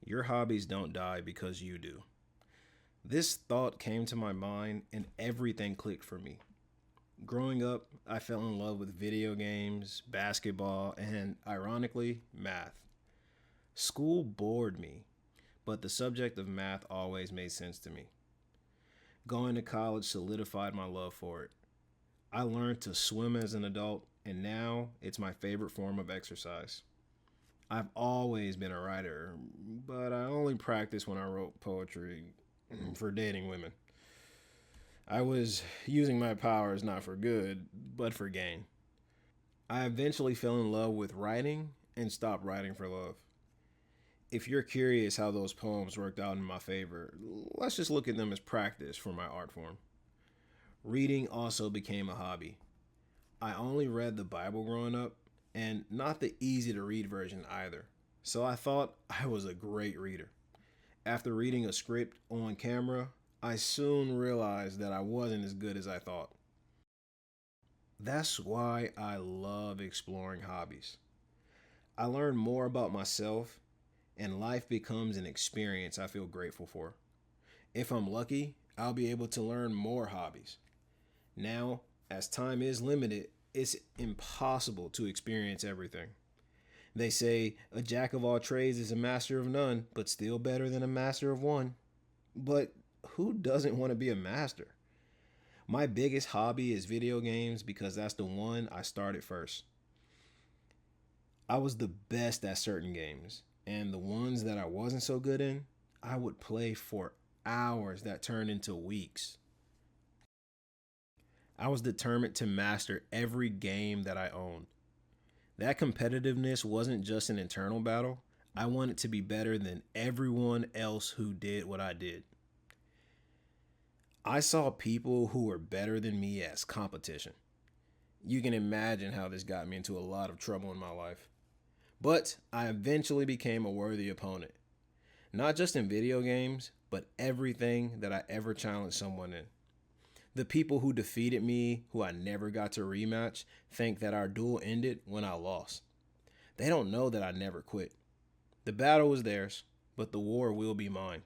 Your hobbies don't die because you do. This thought came to my mind and everything clicked for me. Growing up, I fell in love with video games, basketball, and ironically, math. School bored me, but the subject of math always made sense to me. Going to college solidified my love for it. I learned to swim as an adult, and now it's my favorite form of exercise. I've always been a writer, but I only practiced when I wrote poetry for dating women. I was using my powers not for good, but for gain. I eventually fell in love with writing and stopped writing for love. If you're curious how those poems worked out in my favor, let's just look at them as practice for my art form. Reading also became a hobby. I only read the Bible growing up, and not the easy to read version either. So I thought I was a great reader. After reading a script on camera, I soon realized that I wasn't as good as I thought. That's why I love exploring hobbies. I learn more about myself, and life becomes an experience I feel grateful for. If I'm lucky, I'll be able to learn more hobbies. Now, as time is limited, it's impossible to experience everything. They say a jack of all trades is a master of none, but still better than a master of one. But who doesn't want to be a master? My biggest hobby is video games because that's the one I started first. I was the best at certain games, and the ones that I wasn't so good in, I would play for hours that turned into weeks. I was determined to master every game that I owned. That competitiveness wasn't just an internal battle. I wanted to be better than everyone else who did what I did. I saw people who were better than me as competition. You can imagine how this got me into a lot of trouble in my life. But I eventually became a worthy opponent. Not just in video games, but everything that I ever challenged someone in. The people who defeated me, who I never got to rematch, think that our duel ended when I lost. They don't know that I never quit. The battle was theirs, but the war will be mine.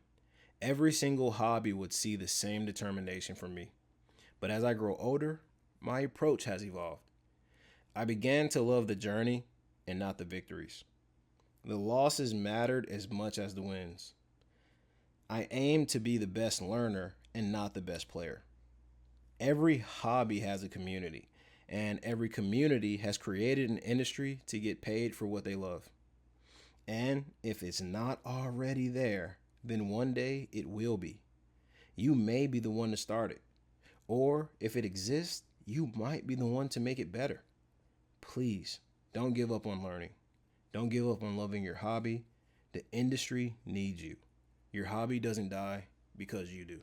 Every single hobby would see the same determination from me. But as I grow older, my approach has evolved. I began to love the journey and not the victories. The losses mattered as much as the wins. I aimed to be the best learner and not the best player. Every hobby has a community, and every community has created an industry to get paid for what they love. And if it's not already there, then one day it will be. You may be the one to start it. Or if it exists, you might be the one to make it better. Please, don't give up on learning. Don't give up on loving your hobby. The industry needs you. Your hobby doesn't die because you do.